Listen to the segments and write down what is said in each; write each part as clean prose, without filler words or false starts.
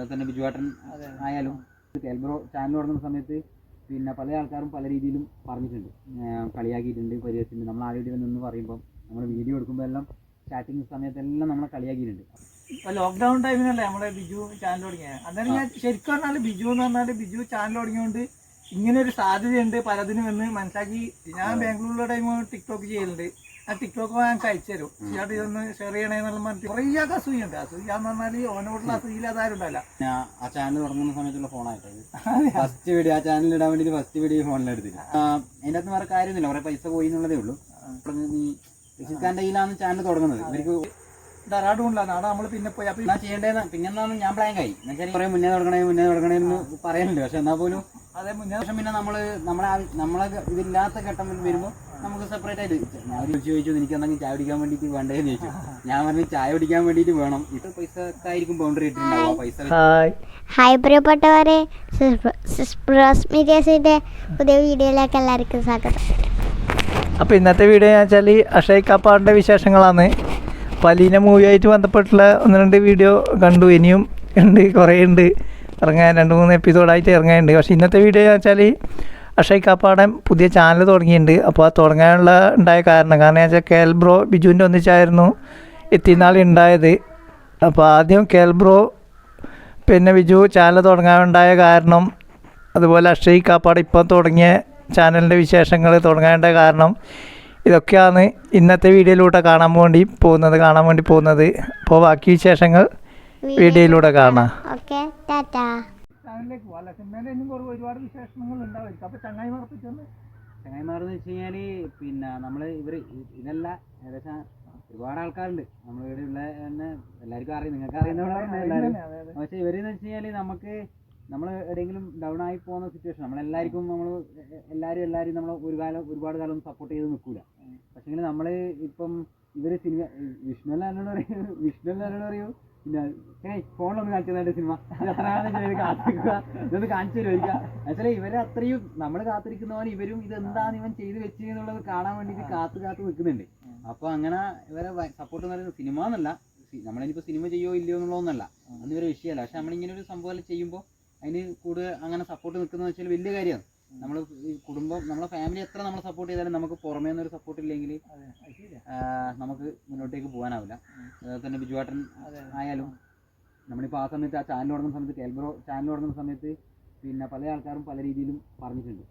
തന്നെ ബിജുവാട്ടൻ ആയാലും കേൽബ്രോ ചാനൽ തുടങ്ങുന്ന സമയത്ത് പിന്നെ പല ആൾക്കാരും പല രീതിയിലും പറഞ്ഞിട്ടുണ്ട്, കളിയാക്കിയിട്ടുണ്ട്, പരിഹസിച്ചിട്ടുണ്ട്. നമ്മൾ ആരുടെ നിന്ന് പറയുമ്പോൾ നമ്മൾ വീഡിയോ എടുക്കുമ്പോൾ എല്ലാം സ്റ്റാർട്ടിങ് സമയത്തെല്ലാം നമ്മളെ കളിയാക്കിയിട്ടുണ്ട്. ഇപ്പൊ ലോക്ക്ഡൌൺ ടൈമിനല്ലേ നമ്മുടെ ബിജു ചാനൽ തുടങ്ങിയത്. അന്നേരം ഞാൻ ശരിക്കും പറഞ്ഞാൽ ബിജു എന്ന് പറഞ്ഞാൽ ബിജു ചാനൽ തുടങ്ങിയോണ്ട് ഇങ്ങനെ ഒരു സാധ്യതയുണ്ട് പലതിനും എന്ന് മനസ്സിലാക്കി. ഞാൻ ബാംഗ്ലൂരിലെ ടൈം ടിക്ടോക്ക് ചെയ്യലുണ്ട്. ആ ടിക്ടോക്ക് ഞാൻ കഴിച്ചു തരും, ചേട്ടാ ഇതൊന്ന് ഷെയർ ചെയ്യണേന്നുള്ള പറഞ്ഞിട്ട് കുറേ അസൂയുണ്ട്. അസൂയാന്ന് പറഞ്ഞാൽ ഓനോട്ടുള്ള അസൂയില്ല അതാരും ഉണ്ടല്ല. ആ ചാനൽ തുടങ്ങുന്ന സമയത്തുള്ള ഫോണായിട്ടത് ഫസ്റ്റ് വീഡിയോ ആ ചാനൽ ഇടാൻ വേണ്ടി ഫസ്റ്റ് വീഡിയോ ഫോണിലെടുത്തില്ല. അതിൻ്റെ അകത്ത് വേറെ കാര്യമൊന്നുമില്ല, കുറേ പൈസ പോയി എന്നുള്ളതേ ഉള്ളൂ. ഈ റഷീദ്ഖാന്റെ കയ്യിലാണ് ചാനൽ തുടങ്ങുന്നത്. ഇവർക്ക് ധാരാളമുണ്ടാകും അവിടെ നമ്മൾ പിന്നെ പോയി അപ്പൊ ചെയ്യേണ്ടത് പിന്നെന്താണ് ഞാൻ പ്ലാൻ ആയി എന്നുവെച്ചാൽ കുറെ മുന്നേ തുടങ്ങണേന്ന് പറയുന്നുണ്ട്. പക്ഷെ എന്നാൽ പോലും അതേ മുന്നേ പക്ഷെ പിന്നെ നമ്മളെ ഇതില്ലാത്ത ഘട്ടം വരുമ്പോൾ നമുക്ക് സെപ്പറേറ്റ് ആയിട്ട് ഞാൻ ചോദിച്ചു എനിക്ക് എന്തെങ്കിലും ചായ കുടിക്കാൻ വേണ്ടിയിട്ട് വേണ്ടേന്ന് ചോദിച്ചു. ഞാൻ പറഞ്ഞു ചായ കുടിക്കാൻ വേണ്ടിയിട്ട് വേണം. ഇത് പൈസ ഒക്കെ ആയിരിക്കും ബൗണ്ടറി ഇട്ടിട്ടുണ്ടാവുക പൈസ. ഹായ് പ്രിയപ്പെട്ടവരെ, മീഡിയാസിന്റെ പുതിയ വീഡിയോയിലേക്ക് എല്ലാവർക്കും സ്വാഗതം. അപ്പോൾ ഇന്നത്തെ വീഡിയോ എന്ന് വെച്ചാൽ അക്ഷയ് കാപ്പാടിൻ്റെ വിശേഷങ്ങളാണ്. പലീന മൂവിയായിട്ട് ബന്ധപ്പെട്ടുള്ള 1-2 വീഡിയോ കണ്ടു. ഇനിയും ഉണ്ട്, കുറേ ഉണ്ട് ഇറങ്ങാൻ, 2-3 എപ്പിസോഡായിട്ട് ഇറങ്ങാനുണ്ട്. പക്ഷേ ഇന്നത്തെ വീഡിയോ എന്ന് വെച്ചാൽ അക്ഷയ് കാപ്പാടൻ പുതിയ ചാനൽ തുടങ്ങിയിട്ടുണ്ട്. അപ്പോൾ അത് തുടങ്ങാനുള്ള ഉണ്ടായ കാരണം വെച്ചാൽ കേൽബ്രോ ബിജുവിൻ്റെ ഒന്നിച്ചായിരുന്നു എത്തിനാൾ ഉണ്ടായത്. അപ്പോൾ ആദ്യം കേൽബ്രോ പിന്നെ ബിജു ചാനൽ തുടങ്ങാനുണ്ടായ കാരണം, അതുപോലെ അക്ഷയ് കാപ്പാട് ഇപ്പം തുടങ്ങിയ ചാനലിൻ്റെ വിശേഷങ്ങൾ തുടങ്ങേണ്ട കാരണം, ഇതൊക്കെയാണ് ഇന്നത്തെ വീഡിയോയിലൂടെ കാണാൻ വേണ്ടി പോകുന്നത്. അപ്പോൾ ബാക്കി വിശേഷങ്ങൾ വീഡിയോയിലൂടെ കാണാം. ഓക്കെ, ടാറ്റാ. ചാനലിലേക്ക് പോകാം. സിനിമയിൽ ഒരുപാട് വിശേഷങ്ങൾ ഉണ്ടാവും. അപ്പോൾ ചങ്ങായിമാരെന്ന് വെച്ച് കഴിഞ്ഞാൽ പിന്നെ നമ്മൾ ഇതല്ല ഏകദേശം ഒരുപാട് ആൾക്കാരുണ്ട് നമ്മളിവിടെ ഉള്ള തന്നെ, എല്ലാവർക്കും അറിയാം, നിങ്ങൾക്ക് അറിയുന്നവരാണ്. പക്ഷെ ഇവരെന്ന് വെച്ച് കഴിഞ്ഞാൽ നമ്മൾ എവിടെയെങ്കിലും ഡൗൺ ആയി പോകുന്ന സിറ്റുവേഷൻ നമ്മളെല്ലാവർക്കും എല്ലാവരും നമ്മൾ ഒരുപാട് കാലം ഒന്നും സപ്പോർട്ട് ചെയ്ത് നിൽക്കില്ല. പക്ഷേങ്കിൽ നമ്മൾ ഇപ്പം ഇവർ സിനിമ വിഷ്ണുവിനോട് പറയൂ പിന്നെ ഫോണിലൊന്ന് കാണിച്ചു സിനിമ കാത്തിരിക്കുക ഇതൊന്ന് കാണിച്ചു തരുമായിരിക്കാം. എന്നുവെച്ചാൽ ഇവരെ അത്രയും നമ്മൾ കാത്തിരിക്കുന്നവൻ ഇവരും ഇതെന്താണ് ഇവൻ ചെയ്ത് വെച്ച് എന്നുള്ളത് കാണാൻ വേണ്ടിയിട്ട് കാത്തു നിൽക്കുന്നുണ്ട്. അപ്പോൾ അങ്ങനെ ഇവരെ സപ്പോർട്ട് എന്ന് പറയുന്നത് സിനിമ എന്നല്ല, നമ്മളിനിപ്പോൾ സിനിമ ചെയ്യോ ഇല്ലയോ എന്നുള്ളതൊന്നല്ല, അതൊന്നും ഇവരെ വിഷയമല്ല. പക്ഷെ നമ്മളിങ്ങനെ ഒരു സംഭവം ചെയ്യുമ്പോൾ അതിന് കൂടുതൽ അങ്ങനെ സപ്പോർട്ട് നിൽക്കുന്നത് വെച്ചാൽ വലിയ കാര്യമാണ്. നമ്മൾ കുടുംബം നമ്മളെ ഫാമിലി എത്ര നമ്മൾ സപ്പോർട്ട് ചെയ്താലും നമുക്ക് പുറമേ നിന്നൊരു സപ്പോർട്ട് ഇല്ലെങ്കിൽ നമുക്ക് മുന്നോട്ടേക്ക് പോകാനാവില്ല. തന്നെ ബിജുവാട്ടൻ ആയാലും നമ്മളിപ്പോൾ ആ സമയത്ത് ആ ചാനൽ തുടങ്ങുന്ന സമയത്ത് കേൽബ്രോ ചാനൽ തുടങ്ങുന്ന സമയത്ത് പിന്നെ പല ആൾക്കാരും പല രീതിയിലും പറഞ്ഞിട്ടുണ്ട്,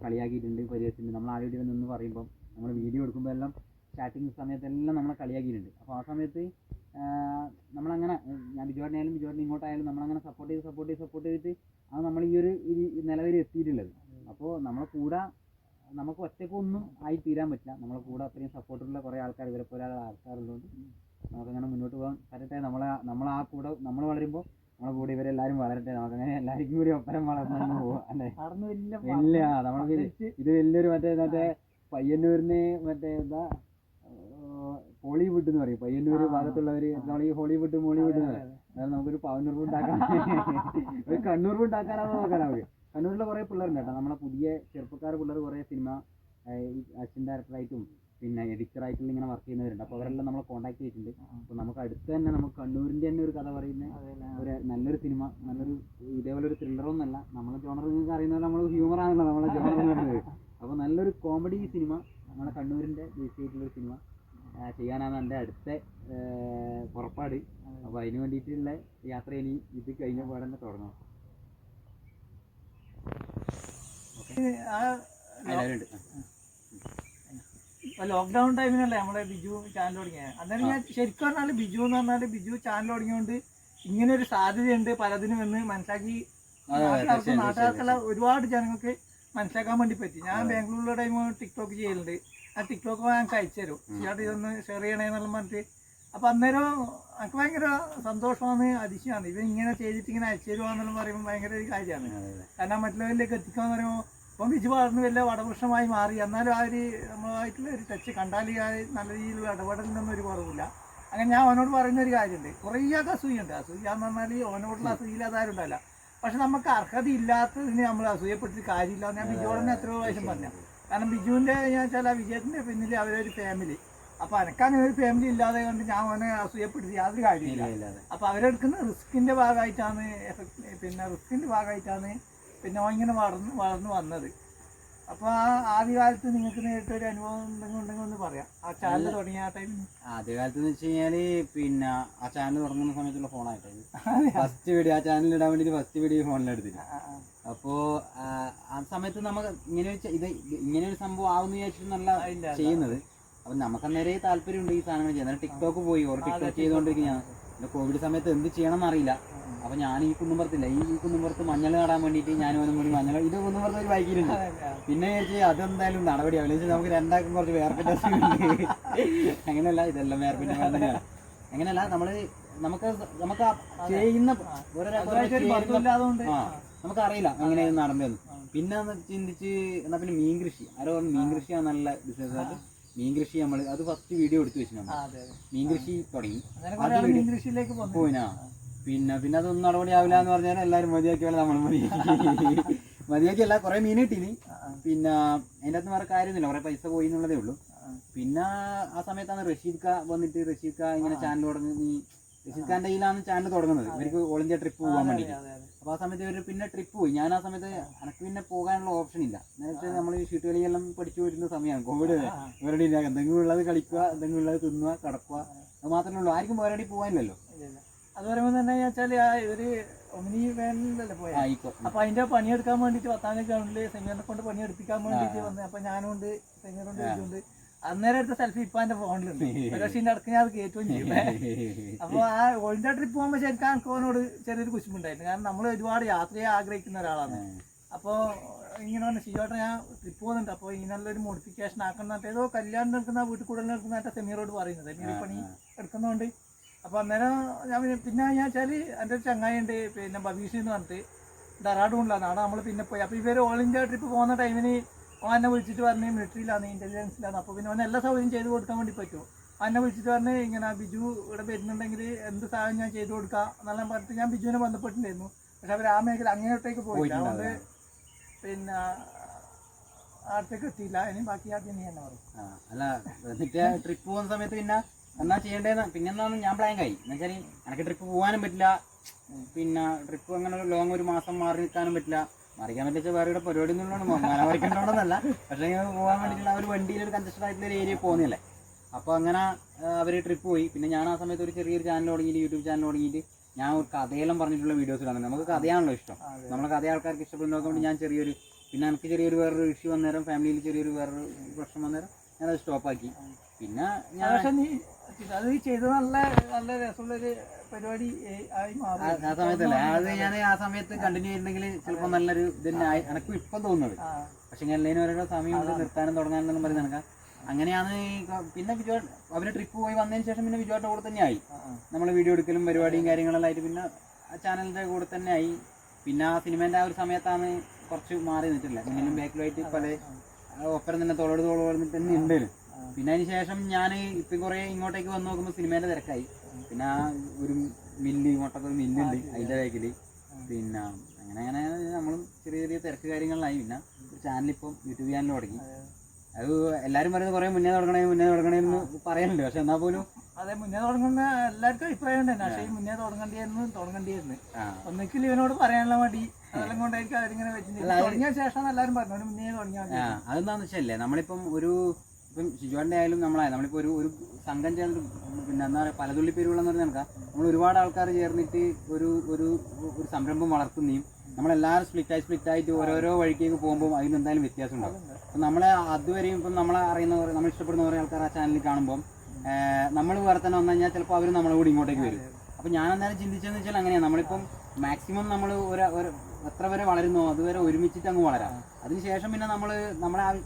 കളിയാക്കിയിട്ടുണ്ട്, പരിഹസിച്ചിട്ടുണ്ട്. നമ്മൾ ആരുടെ നിന്ന് പറയുമ്പം നമ്മൾ വീഡിയോ എടുക്കുമ്പോൾ എല്ലാം സ്റ്റാർട്ടിങ് സമയത്തെല്ലാം നമ്മളെ കളിയാക്കിയിട്ടുണ്ട്. അപ്പോൾ ആ സമയത്ത് നമ്മളങ്ങനെ ഞാൻ ബിജുവാട്ടൻ ഇങ്ങോട്ടായാലും നമ്മളങ്ങനെ സപ്പോർട്ട് ചെയ്തിട്ട് അത് നമ്മൾ ഈ ഒരു നിലവിൽ എത്തിയിട്ടുള്ളത്. അപ്പോൾ നമ്മളെ കൂടെ നമുക്ക് ഒറ്റക്കൊന്നും ആയി തീരാൻ പറ്റില്ല. നമ്മളെ കൂടെ അത്രയും സപ്പോർട്ടുള്ള കുറേ ആൾക്കാർ, ഇവരെ പോലെ ആൾക്കാരുള്ളതുകൊണ്ട് നമുക്കങ്ങനെ മുന്നോട്ട് പോകാൻ പറ്റട്ടെ. നമ്മളാ കൂടെ നമ്മൾ വളരുമ്പോൾ നമ്മളെ കൂടെ ഇവരെല്ലാവരും വളരട്ടെ. നമുക്കങ്ങനെ എല്ലാവർക്കും കൂടി ഒപ്പരം വളർന്നു പോവാം അല്ലേ. ഇല്ല നമ്മൾക്ക് ഇത് വലിയൊരു മറ്റേ പയ്യന്നൂരിന് എന്താ ഹോളിവുഡ് എന്ന് പറയും. പയ്യന്നൂർ ഭാഗത്തുള്ളവർ നമ്മൾ ഈ ഹോളിവുഡ് മോളിവുഡ് എന്ന് പറയും. അതായത് നമുക്കൊരു പവനൂർ ഉണ്ടാക്കാൻ ഒരു കണ്ണൂർ ഉണ്ടാക്കാനാണോ നോക്കാൻ നമുക്ക്. കണ്ണൂരിലെ കുറേ പിള്ളേരുണ്ട് കേട്ടോ, നമ്മളെ പുതിയ ചെറുപ്പക്കാർ പിള്ളേർ കുറേ സിനിമ അസിസ്റ്റന്റ് ഡയറക്ടറായിട്ടും പിന്നെ എഡിറ്ററായിട്ടും ഇങ്ങനെ വർക്ക് ചെയ്യുന്നവരുണ്ട്. അപ്പോൾ അവരെല്ലാം നമ്മളെ കോൺടാക്ട് ചെയ്തിട്ടുണ്ട്. അപ്പോൾ നമുക്ക് അടുത്ത് തന്നെ നമുക്ക് കണ്ണൂരിൻ്റെ തന്നെ ഒരു കഥ പറയുന്ന ഒരു നല്ലൊരു സിനിമ, നല്ലൊരു ഇതേപോലെ ഒരു ത്രില്ലറൊന്നുമല്ല, നമ്മളെ ജോണർ നിങ്ങൾക്ക് അറിയുന്ന പോലെ നമ്മൾ ഹ്യൂമറാണല്ലോ നമ്മളെ ജോണർ എന്ന് പറയുന്നത്. അപ്പോൾ നല്ലൊരു കോമഡി സിനിമ, നമ്മുടെ കണ്ണൂരിൻ്റെ ബേസ് ചെയ്തിട്ടുള്ളൊരു സിനിമ ചെയ്യാനാണ് എൻ്റെ അടുത്ത പുറപ്പാട്. അപ്പോൾ അതിന് വേണ്ടിയിട്ടുള്ള യാത്ര ഇനി ഇത് കഴിഞ്ഞ പോലെ തന്നെ തുടങ്ങണം. ഇപ്പൊ ലോക്ക്ഡൌൺ ടൈമിനല്ലേ നമ്മുടെ ബിജു ചാനൽ തുടങ്ങിയത്. അന്നേരം ഞാൻ ശരിക്കും പറഞ്ഞാൽ ബിജു എന്ന് പറഞ്ഞാൽ ബിജു ചാനൽ തുടങ്ങിയോണ്ട് ഇങ്ങനെ ഒരു സാധ്യതയുണ്ട് പലതിനും എന്ന് മനസ്സിലാക്കി. നാട്ടുകാർക്കുള്ള ഒരുപാട് ജനങ്ങൾക്ക് മനസ്സിലാക്കാൻ വേണ്ടി പറ്റി. ഞാൻ ബാംഗ്ലൂരിലെ ടൈം ടിക്ടോക്ക് ചെയ്യലുണ്ട്. ആ ടിക്ടോക്ക് ഞാൻ കഴിച്ചു തരും, ചേട്ടാ ഇതൊന്ന് ഷെയർ ചെയ്യണേന്നുള്ള പറഞ്ഞിട്ട്. അപ്പം അന്നേരം എനിക്ക് ഭയങ്കര സന്തോഷമാണ്, അതിശയമാണ്. ഇവൻ ഇങ്ങനെ ചെയ്തിട്ട് ഇങ്ങനെ അയച്ചു തരുവാന്നെല്ലാം പറയുമ്പോൾ ഭയങ്കര ഒരു കാര്യമാണ്. കാരണം മറ്റുള്ളവരിലേക്ക് എത്തിക്കാന്ന് പറയുമ്പോൾ ഇപ്പം ബിജു വളർന്ന് വലിയ വടവൃക്ഷമായി മാറി. എന്നാലും ആ ഒരു നമ്മളായിട്ടുള്ള ഒരു ടച്ച് കണ്ടാൽ ആ നല്ല രീതിയിലുള്ള ഇടപെടലിനൊന്നും ഒരു കുറവില്ല. അങ്ങനെ ഞാൻ അവനോട് പറയുന്ന ഒരു കാര്യമുണ്ട്, കുറേ അസൂയുണ്ട്. അസൂയാന്ന് പറഞ്ഞാൽ അവനോടുള്ള അസൂയില്ലാതാരും ഉണ്ടല്ല. പക്ഷെ നമുക്ക് അർഹത ഇല്ലാത്തതിന് നമ്മൾ അസൂയപ്പെട്ടിട്ട് കാര്യമില്ല. ഞാൻ ബിജുവിനെ എത്രയോ പ്രാവശ്യം പറഞ്ഞു. കാരണം ബിജുവിൻ്റെ ഞാൻ വെച്ചാൽ ആ വിജയത്തിൻ്റെ പിന്നിൽ അവരൊരു ഫാമിലി, അപ്പൊ എനക്കങ്ങനെ ഒരു ഫാമിലി ഇല്ലാതെ കൊണ്ട് ഞാൻ അവനെ അസൂയപ്പെടുത്തി യാതൊരു കാര്യമില്ല. അപ്പൊ അവരെടുക്കുന്ന റിസ്കിന്റെ ഭാഗമായിട്ടാണ് പിന്നെ ഇങ്ങനെ വളർന്നു വന്നത്. അപ്പൊ ആ ആദ്യകാലത്ത് നിങ്ങൾക്ക് നേരിട്ടൊരു അനുഭവം ഉണ്ടെങ്കിൽ ഒന്ന് പറയാം, ആ ചാനൽ തുടങ്ങിയ ആ ടൈമിൽ. ആദ്യകാലത്ത് എന്ന് വെച്ച് കഴിഞ്ഞാല് പിന്നെ ആ ചാനൽ തുടങ്ങുന്ന സമയത്തുള്ള ഫോണായിട്ടായിരുന്നു ഫസ്റ്റ് വീഡിയോ. ആ ചാനൽ ഇടാൻ വേണ്ടിട്ട് ഫസ്റ്റ് വീഡിയോ ഫോണിലെടുത്തില്ല. അപ്പോ ആ സമയത്ത് നമുക്ക് ഇങ്ങനെ ഒരു സംഭവം ആവുന്ന വിചാരിച്ചിട്ടൊന്നല്ല ചെയ്യുന്നത്. അപ്പൊ നമുക്ക് അന്നേരം താല്പര്യമുണ്ട് ഈ സാധനങ്ങൾ ചെയ്യാൻ. ടിക്ടോക്ക് പോയി ടിക്ടോക്ക് ചെയ്തുകൊണ്ടിരിക്കുകയാണ്. പിന്നെ കോവിഡ് സമയത്ത് എന്ത് ചെയ്യണം എന്നറിയില്ല. അപ്പൊ ഞാൻ ഈ കുന്നുംപുറത്തില്ല, ഈ കുന്നുംപുറത്ത് മഞ്ഞൾ നടാൻ വേണ്ടിയിട്ട് ഞാനും അവനും കൂടി മഞ്ഞൾ ഇത് കുന്നുംപുറത്ത് ഒരു ബൈക്കിലുണ്ട്. പിന്നെ വിചാരിച്ചാൽ അതെന്തായാലും നടപടിയാവില്ല. നമുക്ക് രണ്ടാൾക്കും കുറച്ച് വേർപ്പിട്ട അങ്ങനെയല്ല, ഇതെല്ലാം വേർപ്പിന്റെ തന്നെയാണ്. അങ്ങനെയല്ല, നമുക്ക് ചെയ്യുന്ന നമുക്കറിയില്ല എങ്ങനെ നടന്നതെന്ന്. പിന്നെ ചിന്തിച്ച് എന്നാ പിന്നെ മീൻ കൃഷി, ആരോ പറഞ്ഞു മീൻ കൃഷിയാണ് നല്ല ബിസിനസ് ആയിട്ട്. മീൻ കൃഷി അത് ഫസ്റ്റ് വീഡിയോ എടുത്തു വെച്ചു. മീൻ കൃഷി തുടങ്ങി പോയിനാ. പിന്നെ അതൊന്നും നടപടി ആവില്ല എന്ന് പറഞ്ഞാൽ എല്ലാവരും മതിയാക്കിയാലും നമ്മൾ മതിയാക്കിയല്ല, കുറെ മീൻ കിട്ടീനി. പിന്നെ അതിൻ്റെ അകത്ത് വേറെ കാര്യമൊന്നുമില്ല, കുറെ പൈസ പോയി എന്നുള്ളതേ ഉള്ളൂ. പിന്നെ ആ സമയത്താണ് റഷീദ് ഖാ വന്നിട്ട് റഷീദ് ഖാ ഇങ്ങനെ ചാനൽ തുടങ്ങി. റഷീദ് ഖാന്റെ കയ്യിലാണ് ചാനൽ തുടങ്ങുന്നത്, ഇവർക്ക് ഓൾ ഇന്ത്യ ട്രിപ്പ് പോകാൻ വേണ്ടിയിട്ട്. അപ്പൊ ആ സമയത്ത് ഇവർ പിന്നെ ട്രിപ്പ് പോയി. ഞാൻ ആ സമയത്ത് എനിക്ക് പിന്നെ പോകാനുള്ള ഓപ്ഷൻ ഇല്ല. നേരത്തെ നമ്മൾ ഈ ഷീട്ട് കളിയെല്ലാം പഠിച്ചു വരുന്ന സമയമാണ് കോവിഡ്. ഇവരുടെ എന്തെങ്കിലും ഉള്ളത് കളിക്കുക, എന്തെങ്കിലും ഉള്ളത് തിന്നുക, കിടക്കുക, അത് മാത്രമേ ഉള്ളൂ. ആർക്കും വേറെ പോകാനില്ലല്ലോ. അത് പറയുമ്പോൾ തന്നെ വെച്ചാൽ ഇവര് ഒമിനി വാനിലല്ലേ പോയത്. അപ്പൊ അതിന്റെ പണിയെടുക്കാൻ വേണ്ടിട്ട് പത്താം ഗ്രൗണ്ടില് സെമീറിനെ കൊണ്ട് പണിയെടുപ്പിക്കാൻ വേണ്ടിട്ട് വന്നത്. അപ്പൊ ഞാനുണ്ട് സെമീറുണ്ട് ഇതുണ്ട്. അന്നേരം എടുത്ത സെൽഫി ഇപ്പൊ എന്റെ ഫോണിലുണ്ട്. പക്ഷേ അടക്കം ഞാൻ അത് കയറ്റുകയും ചെയ്യും. അപ്പൊ ആ ഓൾ ഇന്ത്യ ട്രിപ്പ് പോകുമ്പോൾ ശരിക്കും എനിക്ക് അവനോട് ചെറിയൊരു കുശുമ്പുണ്ടായിരുന്നു. കാരണം നമ്മൾ ഒരുപാട് യാത്രയെ ആഗ്രഹിക്കുന്ന ഒരാളാണ്. അപ്പോൾ ഇങ്ങനെ പറഞ്ഞ ശിവോട്ടെ ഞാൻ ട്രിപ്പ് പോകുന്നുണ്ട്, അപ്പോൾ ഇങ്ങനെയുള്ളൊരു മോഡിഫിക്കേഷൻ ആക്കണം. ഏതോ കല്യാണം നടക്കുന്ന വീട്ടിൽ കൂടുതൽ നടക്കുന്നതായിട്ട് സെമീറോട് പറയുന്നത്. സെമീർ പണി എടുക്കുന്നതുകൊണ്ട്. അപ്പോൾ അന്നേരം പിന്നെ ഞാൻ വെച്ചാൽ എൻ്റെ ഒരു ചങ്ങായി ഉണ്ട്, പിന്നെ ബബീഷ് എന്ന് പറഞ്ഞിട്ട് ഡെറാഡൂണിലാണ്. അവിടെ നമ്മൾ പിന്നെ പോയി. അപ്പോൾ ഇവർ ഓൾ ഇന്ത്യ ട്രിപ്പ് പോകുന്ന ടൈമിന് എന്നെ വിളിച്ചിട്ട് പറഞ്ഞ് മിലിറ്ററിയിലാണ്, ഇൻ്റലിജൻസിലാണ്. അപ്പോൾ പിന്നെ അവനെ എല്ലാ സൗകര്യം ചെയ്ത് കൊടുക്കാൻ വേണ്ടി പറ്റുമോ? എന്നെ വിളിച്ചിട്ട് പറഞ്ഞ് ഇങ്ങനെ ബിജു ഇവിടെ വരുന്നുണ്ടെങ്കിൽ എന്ത് സഹായം ഞാൻ ചെയ്ത് കൊടുക്കാം എന്നെല്ലാം പറഞ്ഞിട്ട് ഞാൻ ബിജുവിനെ ബന്ധപ്പെട്ടിട്ടുണ്ടായിരുന്നു. പക്ഷെ അവർ ആ മേഖല അങ്ങോട്ടേക്ക് പോയില്ല. അതുകൊണ്ട് പിന്നെ അടുത്തേക്ക് എത്തിയില്ല. ഇനി ബാക്കി ആദ്യം നീ തന്നെ പറയും. അല്ല, എന്നിട്ട് ട്രിപ്പ് പോകുന്ന സമയത്ത് പിന്നെ എന്നാ ചെയ്യേണ്ടതെന്ന് പിന്നെന്താന്ന് ഞാൻ പ്ലാൻ ആയി. എന്നുവെച്ചാൽ എനിക്ക് ട്രിപ്പ് പോകാനും പറ്റില്ല. പിന്നെ ട്രിപ്പ് അങ്ങനെ ഒരു ലോങ് ഒരു മാസം മാറി നിൽക്കാനും പറ്റില്ല. മറിക്കാൻ പറ്റിച്ച വേറെ ഇവിടെ പരിപാടി ഒന്നുള്ളതാണ്, മല മറിക്കണ്ടോണ്ടെന്നല്ല. പക്ഷേ പോകാൻ വേണ്ടിയിട്ടുള്ള ഒരു വണ്ടിയിൽ ഒരു കൺജസ്റ്റഡ് ആയിട്ടുള്ള ഒരു ഏരിയ പോകുന്നില്ലേ. അപ്പോൾ അങ്ങനെ അവർ ട്രിപ്പ് പോയി. പിന്നെ ഞാൻ ആ സമയത്ത് ഒരു ചെറിയൊരു ചാനൽ തുടങ്ങിയിട്ട്, യൂട്യൂബ് ചാനൽ തുടങ്ങിയിട്ട് ഞാൻ ഒരു കഥയെല്ലാം പറഞ്ഞിട്ടുള്ള വീഡിയോസ് ഇടാൻ. നമുക്ക് കഥയാണല്ലോ ഇഷ്ടം, നമ്മളെ കഥ ആൾക്കാർക്ക് ഇഷ്ടപ്പെടുന്നതൊക്കെ കൊണ്ട് ഞാൻ ചെറിയൊരു പിന്നെ എനിക്ക് ചെറിയൊരു വേറൊരു ഇഷ്യൂ വന്നേരം, ഫാമിലിയിൽ ചെറിയൊരു വേറൊരു പ്രശ്നം വന്നേരം ഞാനത് സ്റ്റോപ്പാക്കി. പിന്നെ ഞാൻ അത് ചെയ്ത് നല്ല നല്ല രസമുള്ളൊരു പരിപാടി ആയി മാറി ആ സമയത്തല്ലേ. അത് ഞാൻ ആ സമയത്ത് കണ്ടിന്യൂ ചെയ്തിട്ടുണ്ടെങ്കിൽ ചിലപ്പോൾ നല്ലൊരു ഇതന്നെ എനക്കും ഇപ്പം തോന്നുന്നത്. പക്ഷെ എല്ലാവരും ഓരോ സമയം നിർത്താനും തുടങ്ങാനെന്നും പറയുന്നത് എനിക്ക് അങ്ങനെയാണ്. പിന്നെ വിജു അവര് ട്രിപ്പ് പോയി വന്നതിന് ശേഷം പിന്നെ വിജുവായിട്ട് കൂടെ തന്നെ ആയി. നമ്മൾ വീഡിയോ എടുക്കലും പരിപാടിയും കാര്യങ്ങളെല്ലാം ആയിട്ട് പിന്നെ ആ ചാനലിൻ്റെ കൂടെ തന്നെ ആയി. പിന്നെ ആ സിനിമേൻ്റെ ആ ഒരു സമയത്താണ് കുറച്ച് മാറി നിന്നിട്ടില്ല. മുന്നിലും ബാക്കിലുമായിട്ട് പല ഒപ്പരം തന്നെ തോളോട് തന്നെ ഉണ്ട്. പിന്നെ അതിന് ശേഷം ഞാൻ ഇപ്പം കുറേ ഇങ്ങോട്ടേക്ക് വന്ന് നോക്കുമ്പോൾ സിനിമേൻ്റെ തിരക്കായി. പിന്നെ ആ ഒരു മില്ല് ഇങ്ങോട്ടൊക്കെ ഒരു മില്ലുണ്ട്, അതിൻ്റെ ബാക്കിൽ. പിന്നെ അങ്ങനെ നമ്മളും ചെറിയ ചെറിയ തിരക്ക് കാര്യങ്ങളിലായി. പിന്നെ ഒരു ചാനലിപ്പം യൂട്യൂബ് ചാനൽ തുടങ്ങി. അത് എല്ലാവരും പറയുന്നത് കുറേ മുന്നേ തുടങ്ങണേന്ന് പറയുന്നുണ്ട്. പക്ഷെ എന്നാൽ പോലും അതെ, മുന്നേ തുടങ്ങുന്ന എല്ലാവർക്കും അഭിപ്രായം ഉണ്ട്. പക്ഷേ മുന്നേ തുടങ്ങേണ്ടിയിരുന്നു. ഒന്നിക്കൽ ഇവനോട് പറയാനുള്ള മടി അതെല്ലാം കൊണ്ടായിരിക്കും അവരിങ്ങനെ വെച്ചിട്ടുണ്ട്. തുടങ്ങിയ ശേഷം എല്ലാവരും പറഞ്ഞു മുന്നേ തുടങ്ങിയാൽ. അതെന്താണെന്ന് വെച്ചല്ലേ, നമ്മളിപ്പം ഇപ്പം ഷിജുവാൻ്റെ ആയാലും നമ്മളിപ്പോൾ ഒരു സംഘം ചേർന്ന് പിന്നെ എന്താ പറയുക പലതുള്ളി പേരുകളെന്ന് പറഞ്ഞാൽ നമ്മൾ ഒരുപാട് ആൾക്കാർ ചേർന്നിട്ട് ഒരു സംരംഭം വളർത്തുന്നതും നമ്മളെല്ലാവരും സ്പ്ലിറ്റായിട്ട് ഓരോരോ വഴിക്കേക്ക് പോകുമ്പോൾ അതിന് എന്തായാലും വ്യത്യാസം ഉണ്ടാവും. അപ്പം നമ്മളെ അതുവരെയും ഇപ്പം നമ്മളെ അറിയുന്ന നമ്മൾ ഇഷ്ടപ്പെടുന്ന കുറേ ആൾക്കാർ ആ ചാനലിൽ കാണുമ്പം നമ്മൾ വേറെ തന്നെ വന്നു കഴിഞ്ഞാൽ ചിലപ്പോൾ അവർ നമ്മളെ കൂടി ഇങ്ങോട്ടേക്ക് വരും. അപ്പം ഞാൻ അന്നേരം ചിന്തിച്ചതെന്ന് വെച്ചാൽ അങ്ങനെയാണ്. നമ്മളിപ്പം മാക്സിമം നമ്മൾ എത്ര വരെ വളരുന്നോ അതുവരെ ഒരുമിച്ചിട്ട് അങ്ങ് വളരാം. അതിനുശേഷം പിന്നെ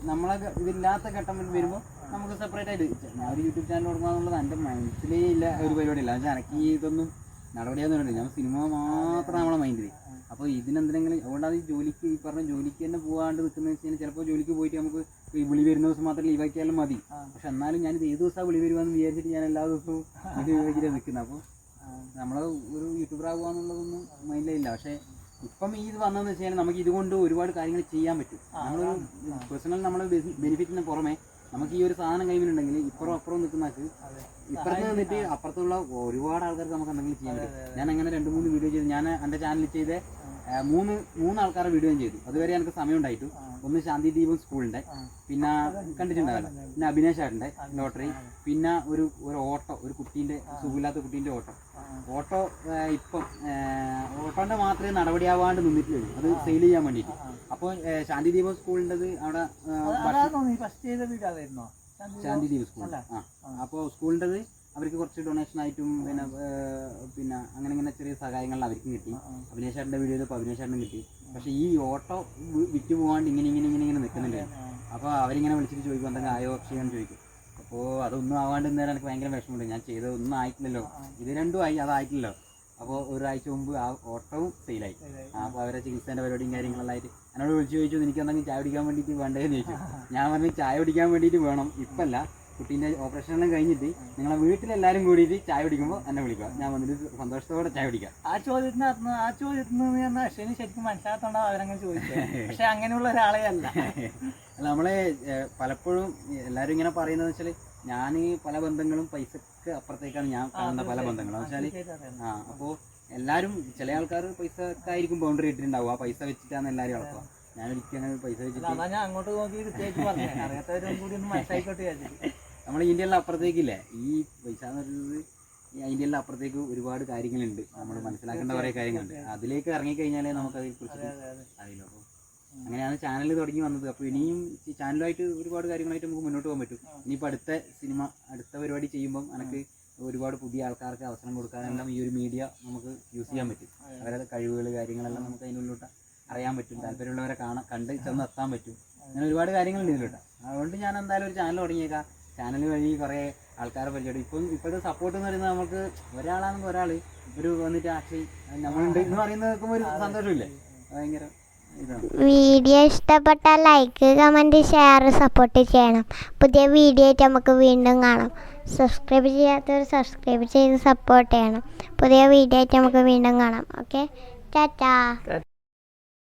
നമ്മളെ ഇതില്ലാത്ത ഘട്ടം വരുമ്പോൾ നമുക്ക് സെപ്പറേറ്റ് ആയിട്ട് ഞാൻ ഒരു യൂട്യൂബ് ചാനൽ കൊടുക്കുക എന്നുള്ളത് എൻ്റെ മനസ്സിലേ ഇല്ല ഒരു പരിപാടിയില്ല. എന്ന് വെച്ചാൽ എനിക്ക് ഇതൊന്നും നടപടിയാന്ന് പറയുന്നത് ഞാൻ സിനിമ മാത്രം നമ്മളെ മൈൻഡിൽ. അപ്പോൾ ഇതിനെന്തെങ്കിലും അതുകൊണ്ടാണ് ഈ ജോലിക്ക് ഈ പറഞ്ഞ ജോലിക്ക് തന്നെ പോകാണ്ട് നിൽക്കുന്നത് വെച്ച് കഴിഞ്ഞാൽ ചിലപ്പോൾ ജോലിക്ക് പോയിട്ട് നമുക്ക് ഈ വിളി വരുന്ന ദിവസം മാത്രം ലീവാക്കിയാലും മതി. പക്ഷെ എന്നാലും ഞാനിത് ഏത് ദിവസമാണ് വിളി വരുവാന്ന് വിചാരിച്ചിട്ട് ഞാൻ എല്ലാ ദിവസവും ഇത് ലീവാക്കിയിട്ടാണ് നിൽക്കുന്നത്. അപ്പോൾ നമ്മൾ ഒരു യൂട്യൂബർ ആകുക എന്നുള്ളതൊന്നും മൈൻഡിലില്ല. പക്ഷേ ഇപ്പം ഇത് വന്നതെന്ന് വെച്ച് കഴിഞ്ഞാൽ നമുക്ക് ഇതുകൊണ്ട് ഒരുപാട് കാര്യങ്ങൾ ചെയ്യാൻ പറ്റും. നമ്മളൊരു പേഴ്സണൽ നമ്മുടെ ബെനിഫിറ്റിന് പുറമെ നമുക്ക് ഈ ഒരു സാധനം കൈമിലുണ്ടെങ്കിൽ അപ്പുറം നിൽക്കുന്നവർക്ക് ഇപ്പുറത്ത് നിന്നിട്ട് അപ്പുറത്തുള്ള ഒരുപാട് ആൾക്കാർക്ക് നമുക്ക് എന്തെങ്കിലും ചെയ്യാൻ പറ്റും. ഞാൻ അങ്ങനെ 2-3 വീഡിയോ ചെയ്തു. ഞാൻ എൻ്റെ ചാനലിൽ ചെയ്ത മൂന്ന് ആൾക്കാരുടെ വീഡിയോ ചെയ്തു. അതുവരെ എനിക്ക് സമയം ഉണ്ടായിട്ടു. ഒന്ന് ശാന്തി ദീപം സ്കൂളിൻ്റെ, പിന്നെ കണ്ടിട്ടുണ്ടാവില്ല, പിന്നെ അഭിനേഷ് ചേട്ടൻ്റെ ലോട്ടറി, പിന്നെ ഒരു ഓട്ടോ, ഒരു കുട്ടീൻ്റെ സുഖമില്ലാത്ത കുട്ടീൻ്റെ ഓട്ടോ ഇപ്പം ഓട്ടോൻ്റെ മാത്രമേ നടപടിയാവാണ്ട് നിന്നിട്ടുള്ളൂ, അത് സെയിൽ ചെയ്യാൻ വേണ്ടിയിട്ട്. അപ്പോൾ ശാന്തി ദീപം സ്കൂളിൻ്റെത് അവിടെ ശാന്തി ദീപം സ്കൂൾ അപ്പോൾ സ്കൂളിൻ്റെത് അവർക്ക് കുറച്ച് ഡൊണേഷൻ ആയിട്ടും പിന്നെ അങ്ങനെ ചെറിയ സഹായങ്ങൾ അവർക്കും കിട്ടി. അഭിനേഷ് ചേട്ടൻ്റെ വീഡിയോയിൽ ഇപ്പോൾ അഭിനേഷ് ചേട്ടനും കിട്ടി. പക്ഷേ ഈ ഓട്ടോ വിറ്റ് പോകാണ്ട് ഇങ്ങനെ നിൽക്കുന്നുണ്ട്. അപ്പോൾ അവരിങ്ങനെ വിളിച്ചിട്ട് ചോദിക്കും എന്തെങ്കിലും ആയോ അക്ഷയാന്ന് ചോദിക്കും. അപ്പോൾ അതൊന്നും ആവാണ്ട് നേരം എനിക്ക് ഭയങ്കര വിഷമമുണ്ട്. ഞാൻ ചെയ്തതൊന്നും ആയിട്ടില്ലല്ലോ, ഇത് രണ്ടും ആയി, അതായിട്ടില്ലല്ലോ. അപ്പോൾ ഒരാഴ്ച മുമ്പ് ആ ഓട്ടവും സെയിലായി. അപ്പോൾ അവരെ ചികിത്സേൻ്റെ പരിപാടിയും കാര്യങ്ങളെല്ലാം ആയിട്ട് എന്നോട് വിളിച്ച് ചോദിച്ചു എനിക്ക് എന്തെങ്കിലും ചായ കുടിക്കാൻ വേണ്ടിയിട്ട് വേണ്ടതെന്ന് ചോദിച്ചു. ഞാൻ പറഞ്ഞു ചായ കുടിക്കാൻ വേണ്ടിയിട്ട് വേണം, ഇപ്പമല്ല, കുട്ടീൻ്റെ ഓപ്പറേഷനെല്ലാം കഴിഞ്ഞിട്ട് നിങ്ങളെ വീട്ടിലെല്ലാവരും കൂടിയിട്ട് ചായ കുടിക്കുമ്പോൾ എന്നെ വിളിക്കുക, ഞാൻ വന്നിട്ട് സന്തോഷത്തോടെ ചായ കുടിക്കാം. ആ ചോദ്യത്തിന് അശ്വിന് ശരിക്കും മനസ്സിലാകത്തോണ്ടാ അവരങ്ങനെ ചോദിച്ചത്. പക്ഷെ അങ്ങനെയുള്ള ഒരാളെ അല്ല. നമ്മളെ പലപ്പോഴും എല്ലാവരും ഇങ്ങനെ പറയുന്നത് വെച്ചാൽ ഞാൻ പല ബന്ധങ്ങളും പൈസക്ക് അപ്പുറത്തേക്കാണ് ഞാൻ കാണുന്ന പല ബന്ധങ്ങളും വെച്ചാൽ. അപ്പോൾ എല്ലാവരും ചില ആൾക്കാർ പൈസക്കായിരിക്കും ബൗണ്ടറി ഇട്ടിട്ടുണ്ടാവും, ആ പൈസ വെച്ചിട്ടാണ് എല്ലാവരും അളക്കുക. ഞാനൊരിക്കലും അങ്ങനെ പൈസ വെച്ചിട്ട് ഞാൻ അങ്ങോട്ട് നോക്കി അറിയാത്തവരും കൂടി ഒന്ന് മനസ്സിലായിക്കോട്ടെ. നമ്മൾ ഇന്ത്യയിലെ അപ്പുറത്തേക്കില്ലേ ഈ പൈസ എന്ന് പറയുന്നത്, ഇന്ത്യയിലെ അപ്പുറത്തേക്ക് ഒരുപാട് കാര്യങ്ങളുണ്ട്, നമ്മൾ മനസ്സിലാക്കേണ്ട കുറേ കാര്യങ്ങളുണ്ട്. അതിലേക്ക് ഇറങ്ങിക്കഴിഞ്ഞാലേ നമുക്കതിനെ കുറിച്ച് അറിയില്ല. അപ്പോൾ അങ്ങനെയാണ് ചാനൽ തുടങ്ങി വന്നത്. അപ്പോൾ ഇനിയും ഈ ചാനലുമായിട്ട് ഒരുപാട് കാര്യങ്ങളായിട്ട് നമുക്ക് മുന്നോട്ട് പോകാൻ പറ്റും. ഇനിയിപ്പോൾ അടുത്ത പരിപാടി ചെയ്യുമ്പം എനിക്ക് ഒരുപാട് പുതിയ ആൾക്കാർക്ക് അവസരം കൊടുക്കാനെല്ലാം ഈ ഒരു മീഡിയ നമുക്ക് യൂസ് ചെയ്യാൻ പറ്റും. അവരുടെ കഴിവുകൾ കാര്യങ്ങളെല്ലാം നമുക്ക് അതിനുള്ളിലോട്ട് അറിയാൻ പറ്റും, താല്പര്യമുള്ളവരെ കണ്ട് ചെന്ന് എത്താൻ പറ്റും. അങ്ങനെ ഒരുപാട് കാര്യങ്ങളുണ്ട് ഇതിലോട്ട്. അതുകൊണ്ട് ഞാൻ എന്തായാലും ഒരു ചാനൽ തുടങ്ങിയേക്കാം. ചാനൽ വഴി കുറേ ആൾക്കാരെ പരിചയം. ഇപ്പോഴത്തെ സപ്പോർട്ട് എന്ന് പറയുന്നത് നമുക്ക് ഒരാളാണെങ്കിൽ ഒരാൾ ഒരു വന്നിട്ട് അക്ഷയ് നമ്മളുണ്ട് എന്ന് പറയുന്നത് കേൾക്കുമ്പോൾ ഒരു സന്തോഷമില്ലേ, ഭയങ്കര ഇതാണ്. വീഡിയോ ഇഷ്ടപ്പെട്ടാൽ ലൈക്ക്, കമൻറ്റ്, ഷെയർ, സപ്പോർട്ട് ചെയ്യണം. പുതിയ വീഡിയോ ആയിട്ട് നമുക്ക് വീണ്ടും കാണാം. സബ്സ്ക്രൈബ് ചെയ്യാത്തവർ സബ്സ്ക്രൈബ് ചെയ്ത് സപ്പോർട്ട് ചെയ്യണം. പുതിയ വീഡിയോ ആയിട്ട് നമുക്ക് വീണ്ടും കാണാം. ഓക്കെ, ടാറ്റാ.